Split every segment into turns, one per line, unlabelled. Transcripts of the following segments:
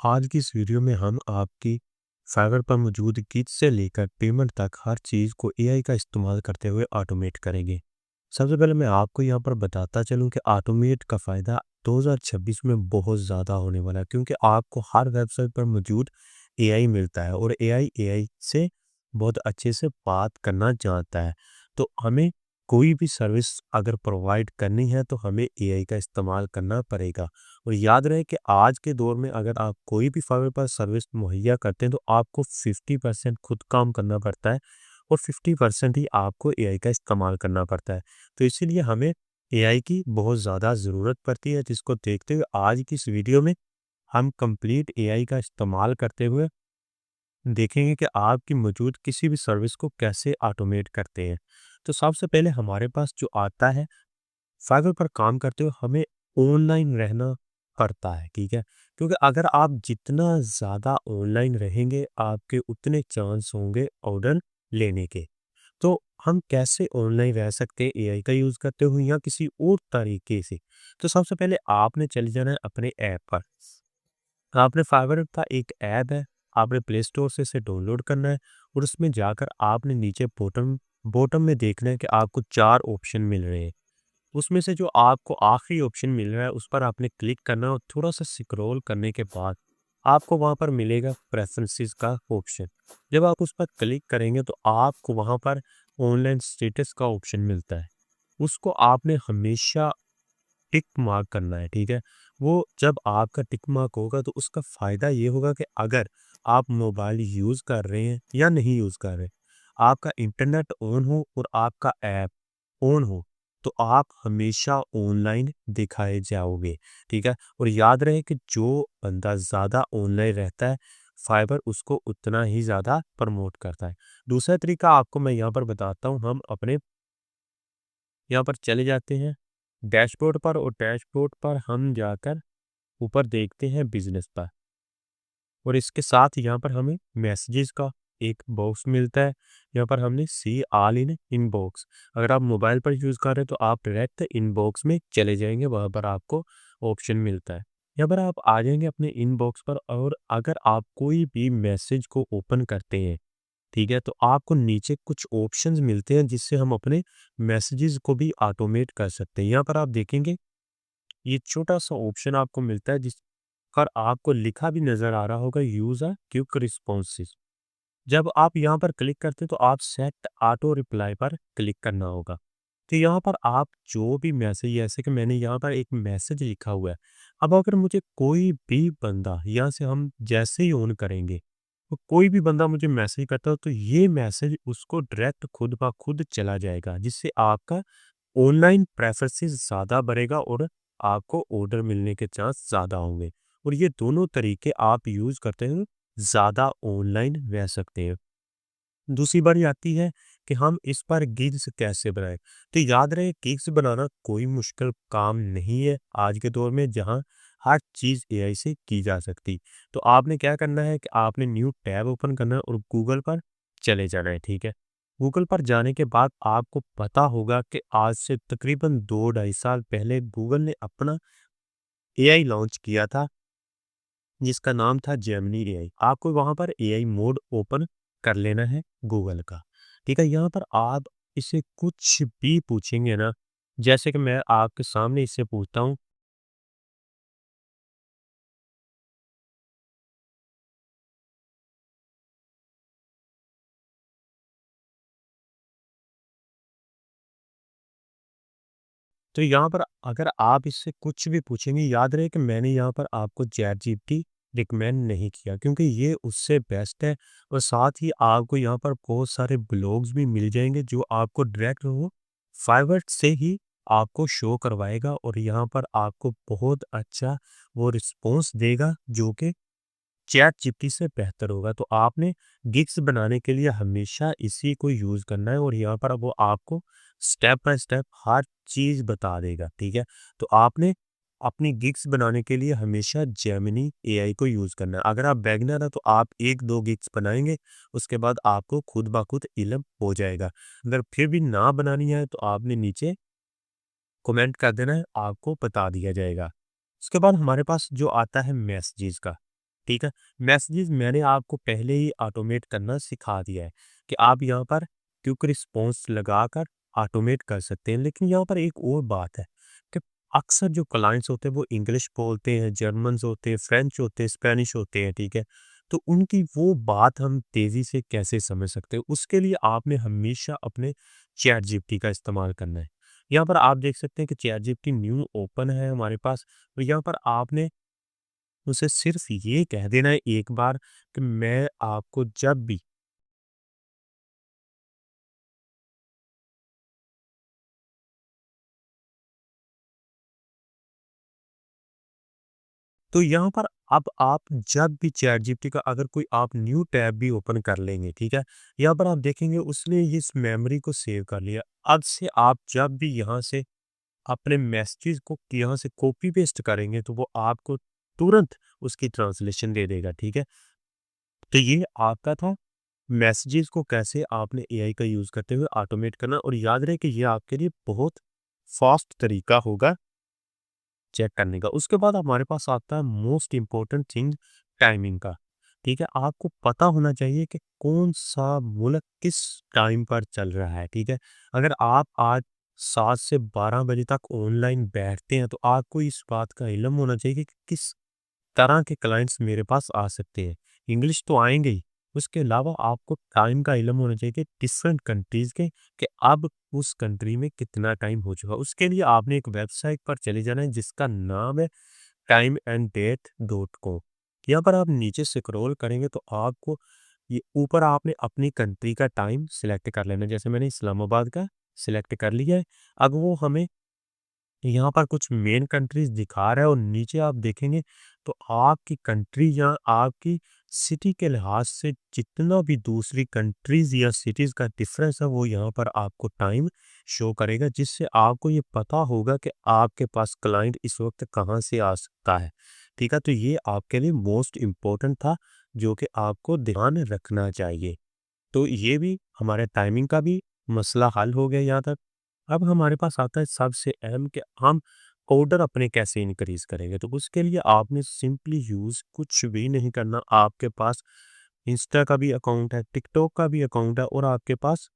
आज की इस वीडियो में हम आपकी फाइवर पर मौजूद गिग से लेकर पेमेंट तक हर चीज़ को एआई का इस्तेमाल करते हुए ऑटोमेट करेंगे। सबसे पहले मैं आपको यहाँ पर बताता चलूँ कि ऑटोमेट का फ़ायदा 2026 में बहुत ज़्यादा होने वाला है, क्योंकि आपको हर वेबसाइट पर मौजूद एआई मिलता है और एआई एआई से बहुत अच्छे से बात करना जानता है। तो हमें कोई भी सर्विस अगर प्रोवाइड करनी है तो हमें एआई का इस्तेमाल करना पड़ेगा। और याद रहे कि आज के दौर में अगर आप कोई भी फाइबर पर सर्विस मुहैया करते हैं तो आपको 50% खुद काम करना पड़ता है और 50% ही आपको एआई का इस्तेमाल करना पड़ता है। तो इसीलिए हमें एआई की बहुत ज़्यादा ज़रूरत पड़ती है, जिसको देखते हुए आज की इस वीडियो में हम कंप्लीट एआई का इस्तेमाल करते हुए देखेंगे कि आपकी मौजूद किसी भी सर्विस को कैसे ऑटोमेट करते हैं। तो सबसे पहले हमारे पास जो आता है, फाइवर पर काम करते हुए हमें ऑनलाइन रहना पड़ता है, ठीक है? क्योंकि अगर आप जितना ज़्यादा ऑनलाइन रहेंगे, आपके उतने चांस होंगे ऑर्डर लेने के। तो हम कैसे ऑनलाइन रह सकते हैं एआई का यूज़ करते हुए या किसी और तरीके से? तो सबसे पहले आपने चले जाना है अपने ऐप पर। आपने फाइवर का एक ऐप है, आपने प्ले स्टोर से इसे डाउनलोड करना है और उसमें जाकर आपने नीचे बॉटम बॉटम में देखना है कि आपको 4 ऑप्शन मिल रहे हैं। उसमें से जो आपको आखिरी ऑप्शन मिल रहा है उस पर आपने क्लिक करना है और थोड़ा-सा स्क्रॉल करने के बाद आपको वहाँ पर मिलेगा प्रेफ़रेंसेस का ऑप्शन। जब आप उस पर क्लिक करेंगे तो आपको वहाँ पर ऑनलाइन स्टेटस का ऑप्शन मिलता है। उसको आपने हमेशा टिक मार्क करना है, ठीक है? वो जब आपका टिक मार्क होगा तो उसका फ़ायदा ये होगा कि अगर आप मोबाइल यूज़ कर रहे हैं या नहीं यूज़ कर रहे, आपका इंटरनेट ऑन हो और आपका ऐप ऑन हो, तो आप हमेशा ऑनलाइन दिखाए जाओगे, ठीक है? और याद रहे कि जो बंदा ज़्यादा ऑनलाइन रहता है, फाइबर उसको उतना ही ज़्यादा प्रमोट करता है। दूसरा तरीका आपको मैं यहाँ पर बताता हूँ, हम अपने यहाँ पर चले जाते हैं डैशबोर्ड पर और डैशबोर्ड पर हम जाकर ऊपर देखते हैं बिज़नेस पर। और इसके साथ यहाँ पर हमें मैसेजेस का एक बॉक्स मिलता है। यहाँ पर हमने सी ऑल इन इनबॉक्स, अगर आप मोबाइल पर यूज़ कर रहे हैं तो आप डायरेक्ट इनबॉक्स में चले जाएंगे, वहाँ पर आपको ऑप्शन मिलता है। यहाँ पर आप आ जाएंगे अपने इनबॉक्स पर और अगर आप कोई भी मैसेज को ओपन करते हैं, ठीक है, तो आपको नीचे कुछ ऑप्शंस मिलते हैं जिससे हम अपने मैसेजेस को भी ऑटोमेट कर सकते हैं। यहाँ पर आप देखेंगे ये छोटा सा ऑप्शन आपको मिलता है जिस पर आपको लिखा भी नज़र आ रहा होगा, यूज़ अ क्विक रिस्पॉन्सेज। जब आप यहाँ पर क्लिक करते हैं तो आप सेट ऑटो रिप्लाई पर क्लिक करना होगा। तो यहाँ पर आप जो भी मैसेज, जैसे कि मैंने यहाँ पर एक मैसेज लिखा हुआ है, अब अगर मुझे कोई भी बंदा यहाँ से हम जैसे ही ऑन करेंगे, तो कोई भी बंदा मुझे मैसेज करता हो तो ये मैसेज उसको डायरेक्ट खुद ब खुद चला जाएगा, जिससे आपका ऑनलाइन प्रेफरेंसेस ज़्यादा बढ़ेगा और आपको ऑर्डर मिलने के चांस ज़्यादा होंगे। और ये दोनों तरीके आप यूज़ करते हुए ज़्यादा ऑनलाइन रह सकते हैं। दूसरी बारी आती है कि हम इस पर गिग्स कैसे बनाएँ? तो याद रहे, गिग्स बनाना कोई मुश्किल काम नहीं है आज के दौर में, जहाँ हर चीज़ एआई से की जा सकती। तो आपने क्या करना है कि आपने न्यू टैब ओपन करना है और गूगल पर चले जाना है, ठीक है? गूगल पर जाने के बाद आपको पता होगा कि आज से तकरीबन 2 ढाई साल पहले गूगल ने अपना एआई लॉन्च किया था, जिसका नाम था जेमिनी एआई। आपको वहाँ पर एआई मोड ओपन कर लेना है गूगल का। ठीक है? यहाँ पर आप इसे कुछ भी पूछेंगे ना, जैसे कि मैं आपके सामने इससे पूछता हूँ, तो यहाँ पर अगर आप इससे कुछ भी पूछेंगे, याद रहे कि मैंने यहाँ पर आपको चैटजीपीटी रिकमेंड नहीं किया, क्योंकि ये उससे बेस्ट है। और साथ ही आपको यहाँ पर बहुत सारे ब्लॉग्स भी मिल जाएँगे जो आपको डायरेक्ट वो फाइवर से ही आपको शो करवाएगा और यहाँ पर आपको बहुत अच्छा वो रिस्पॉन्स देगा, जो कि चैट जीपीटी से बेहतर होगा। तो आपने गिग्स बनाने के लिए हमेशा इसी को यूज़ करना है और यहाँ पर वो आपको स्टेप बाय स्टेप हर चीज़ बता देगा, ठीक है? तो आपने अपनी गिग्स बनाने के लिए हमेशा जेमिनी एआई को यूज़ करना है। अगर आप बिगिनर हैं तो आप 1-2 गिग्स बनाएँगे, उसके बाद आपको खुद ब खुद इल्म हो जाएगा। अगर फिर भी ना बनानी है तो आपने नीचे कमेंट कर देना है, आपको बता दिया जाएगा। उसके बाद हमारे पास जो आता है मैसेजेस का। ठीक है? मैसेजेस मैंने आपको पहले ही ऑटोमेट करना सिखा दिया है कि आप यहाँ पर क्विक रिस्पॉन्स लगाकर ऑटोमेट कर सकते हैं। लेकिन यहाँ पर एक और बात है कि अक्सर जो क्लाइंट्स होते हैं वो इंग्लिश बोलते हैं, जर्मन्स होते हैं, फ्रेंच होते हैं, स्पेनिश होते हैं, ठीक है? तो उनकी वो बात हम तेज़ी से कैसे समझ सकते हैं? उसके लिए आपने हमेशा अपने चैट जीपीटी का इस्तेमाल करना है। यहाँ पर आप देख सकते हैं कि चैट जीपीटी न्यू ओपन है हमारे पास, तो यहाँ पर आपने उसे सिर्फ ये कह देना है एक बार कि मैं आपको जब भी तो यहाँ पर अब आप जब भी चैट जीपीटी का अगर कोई आप न्यू टैब भी ओपन कर लेंगे, ठीक है? यहाँ पर आप देखेंगे उसने इस मेमोरी को सेव कर लिया। अब से आप जब भी यहाँ से अपने मैसेजेस को यहाँ से कॉपी पेस्ट करेंगे तो वो आपको तुरंत उसकी ट्रांसलेशन दे देगा, ठीक है? तो ये आपका था मैसेजेस को कैसे आपने एआई का यूज़ करते हुए ऑटोमेट करना, और याद रहे कि ये आपके लिए बहुत फास्ट तरीका होगा चेक करने का। उसके बाद हमारे पास आता है मोस्ट इम्पोर्टेंट थिंग, टाइमिंग का। ठीक है? आपको पता होना चाहिए कि कौन-सा मुल्क किस टाइम पर चल रहा है, ठीक है? अगर आप आज 7 से 12 बजे तक ऑनलाइन बैठते हैं, तो आपको इस बात का इल्म होना चाहिए कि किस तरह के क्लाइंट्स मेरे पास आ सकते हैं। इंग्लिश तो आएँगे ही, उसके अलावा आपको टाइम का इल्म होना चाहिए कि डिफरेंट कंट्रीज़ के कि अब उस कंट्री में कितना टाइम हो चुका है। उसके लिए आपने एक वेबसाइट पर चले जाना है जिसका नाम है timeanddate.com। यहाँ पर आप नीचे स्क्रॉल करेंगे तो आपको ये ऊपर आपने अपनी कंट्री का टाइम सिलेक्ट कर लेना है। जैसे मैंने इस्लामाबाद का सिलेक्ट कर लिया है। अब वो हमें यहाँ पर कुछ मेन कंट्रीज़ दिखा रहा है और नीचे आप देखेंगे तो आपकी कंट्री या आपकी सिटी के लिहाज से जितना भी दूसरी कंट्रीज़ या सिटीज़ का डिफरेंस है वो यहाँ पर आपको टाइम शो करेगा, जिससे आपको ये पता होगा कि आपके पास क्लाइंट इस वक्त कहाँ से आ सकता है। ठीक है? तो ये आपके लिए मोस्ट इम्पोर्टेंट था जो कि आपको ध्यान रखना चाहिए। तो ये भी हमारे टाइमिंग का भी मसला हल हो गया यहाँ तक। अब हमारे पास आता है सबसे अहम कि हम ऑर्डर अपने कैसे इंक्रीज़ करेंगे। तो उसके लिए आपने सिंपली यूज़ कुछ भी नहीं करना। आपके पास इंस्टा का भी अकाउंट है, टिकटॉक का भी अकाउंट है और आपके पास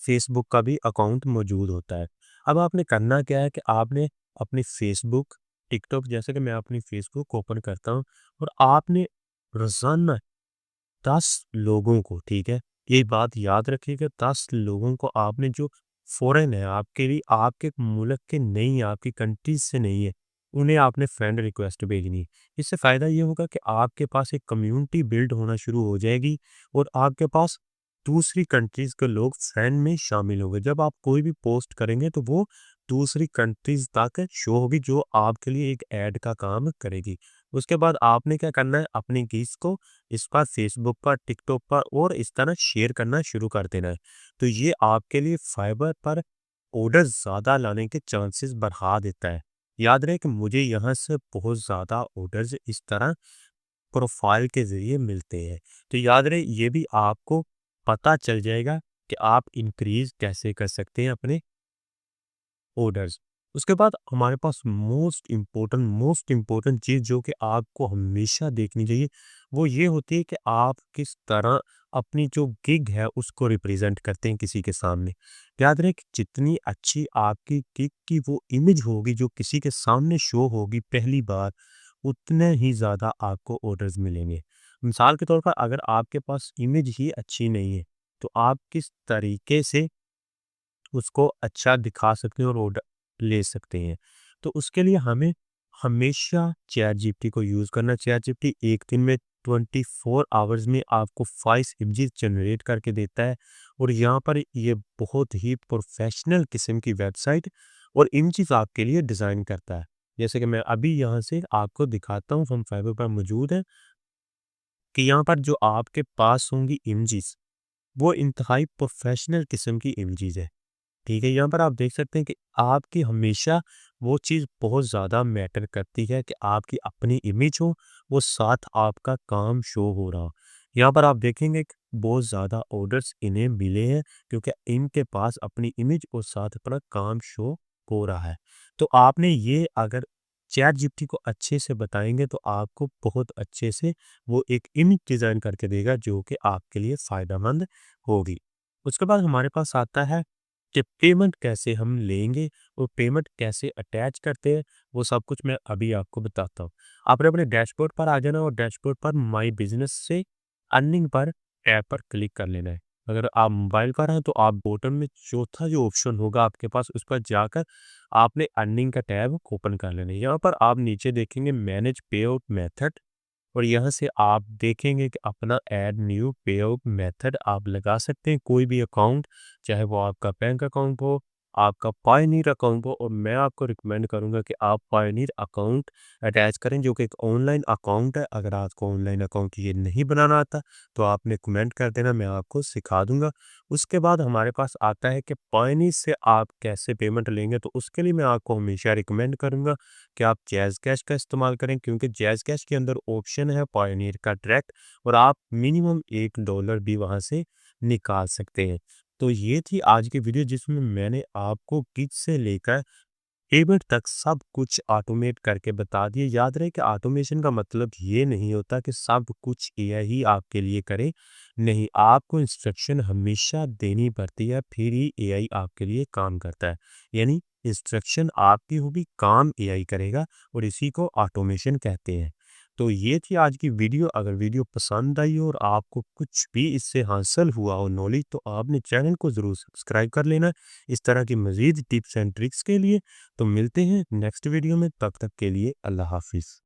फेसबुक का भी अकाउंट मौजूद होता है। अब आपने करना क्या है कि आपने अपनी फेसबुक, टिकटॉक, जैसे कि मैं अपनी फेसबुक ओपन करता हूँ और आपने रोज़ाना 10 लोगों को, ठीक है? ये बात याद रखिएगा, 10 लोगों को आपने जो फ़ॉरेन है, आपके लिए आपके मुल्क के नहीं है, आपकी कंट्री से नहीं है, उन्हें आपने फ्रेंड रिक्वेस्ट भेजनी है। इससे फ़ायदा ये होगा कि आपके पास एक कम्युनिटी बिल्ड होना शुरू हो जाएगी और आपके पास दूसरी कंट्रीज़ के लोग फ्रेंड में शामिल होंगे। जब आप कोई भी पोस्ट करेंगे तो वो दूसरी कंट्रीज़ तक शो होगी, जो आपके लिए एक ऐड का काम करेगी। उसके बाद आपने क्या करना है, अपने गीत को इस पर फेसबुक पर, टिकटॉक पर और इस तरह शेयर करना शुरू कर देना है। तो ये आपके लिए फाइबर पर ऑर्डर ज़्यादा लाने के चांसेस बढ़ा देता है। याद रहे कि मुझे यहाँ से बहुत ज़्यादा ऑर्डर्स इस तरह प्रोफाइल के ज़रिए मिलते हैं। तो याद रहे ये भी आपको पता चल जाएगा कि आप इंक्रीज़ कैसे कर सकते हैं अपने ऑर्डर्स। उसके बाद हमारे पास मोस्ट इम्पोर्टेंट चीज़ जो कि आपको हमेशा देखनी चाहिए, वो ये होती है कि आप किस तरह अपनी जो गिग है उसको रिप्रेज़ेंट करते हैं किसी के सामने। याद रहे कि जितनी अच्छी आपकी गिग की वो इमेज होगी जो किसी के सामने शो होगी पहली बार, उतने ही ज़्यादा आपको ऑर्डर्स मिलेंगे। मिसाल के तौर पर अगर आपके पास इमेज ही अच्छी नहीं है, तो आप किस तरीके से उसको अच्छा दिखा सकते हैं और ऑर्डर ले सकते हैं। तो उसके लिए हमें हमेशा चैटजीपीटी को यूज़ करना। चैटजीपीटी एक दिन में 24 आवर्स में आपको 5 इमेजेस जनरेट करके देता है और यहाँ पर ये बहुत ही प्रोफेशनल किस्म की वेबसाइट और इमेजेस आपके लिए डिज़ाइन करता है। जैसे कि मैं अभी यहाँ से आपको दिखाता हूँ, हम फाइवर पर मौजूद हैं, कि यहाँ पर जो आपके पास होंगी इमेजेस, वो इंतहाई प्रोफेशनल किस्म की इमेजेस है। ठीक है, यहाँ पर आप देख सकते हैं कि आपकी हमेशा वो चीज़ बहुत ज़्यादा मैटर करती है कि आपकी अपनी इमेज हो, वो साथ आपका काम शो हो रहा हो। यहाँ पर आप देखेंगे कि बहुत ज़्यादा ऑर्डर्स इन्हें मिले हैं क्योंकि इनके पास अपनी इमेज और साथ अपना काम शो हो रहा है। तो आपने ये अगर चैट जीपीटी को अच्छे से बताएँगे तो आपको बहुत अच्छे से वो एक इमेज डिज़ाइन करके देगा जो कि आपके लिए फ़ायदेमंद होगी। उसके बाद हमारे पास आता है कि पेमेंट कैसे हम लेंगे और पेमेंट कैसे अटैच करते हैं, वो सब कुछ मैं अभी आपको बताता हूँ। आपने अपने डैशबोर्ड पर आ जाना और डैशबोर्ड पर माय बिज़नेस से अर्निंग पर टैब पर क्लिक कर लेना है। अगर आप मोबाइल पर हैं तो आप बॉटम में चौथा जो ऑप्शन होगा आपके पास उस पर जाकर आपने अर्निंग का टैब ओपन कर लेना है। यहाँ पर आप नीचे देखेंगे मैनेज पे आउट मेथड और यहाँ से आप देखेंगे कि अपना ऐड न्यू पे आउट मेथड आप लगा सकते हैं कोई भी अकाउंट, चाहे वो आपका बैंक अकाउंट हो, आपका पायोनियर अकाउंट हो और मैं आपको रिकमेंड करूँगा कि आप पायोनियर अकाउंट अटैच करें जो कि एक ऑनलाइन अकाउंट है। अगर आपको ऑनलाइन अकाउंट ये नहीं बनाना आता तो आपने कमेंट कर देना, मैं आपको सिखा दूँगा। उसके बाद हमारे पास आता है कि पायोनियर से आप कैसे पेमेंट लेंगे, तो उसके लिए मैं आपको हमेशा रिकमेंड करूँगा कि आप जैज़ कैश का इस्तेमाल करें क्योंकि जैज़ कैश के अंदर ऑप्शन है पायोनियर का डायरेक्ट और आप मिनिमम $1 भी वहाँ से निकाल सकते हैं। तो ये थी आज की वीडियो जिसमें मैंने आपको किक से लेकर पेमेंट तक सब कुछ ऑटोमेट करके बता दिए। याद रहे कि ऑटोमेशन का मतलब ये नहीं होता कि सब कुछ एआई ही आपके लिए करे। नहीं, आपको इंस्ट्रक्शन हमेशा देनी पड़ती है फिर ही एआई आपके लिए काम करता है। यानी इंस्ट्रक्शन आपकी होगी, काम एआई करेगा और इसी को ऑटोमेशन कहते हैं। तो ये थी आज की वीडियो। अगर वीडियो पसंद आई हो और आपको कुछ भी इससे हासिल हुआ हो नॉलेज, तो आपने चैनल को ज़रूर सब्सक्राइब कर लेना इस तरह की मज़ीद टिप्स एंड ट्रिक्स के लिए। तो मिलते हैं नेक्स्ट वीडियो में, तब तक के लिए अल्लाह हाफिज़।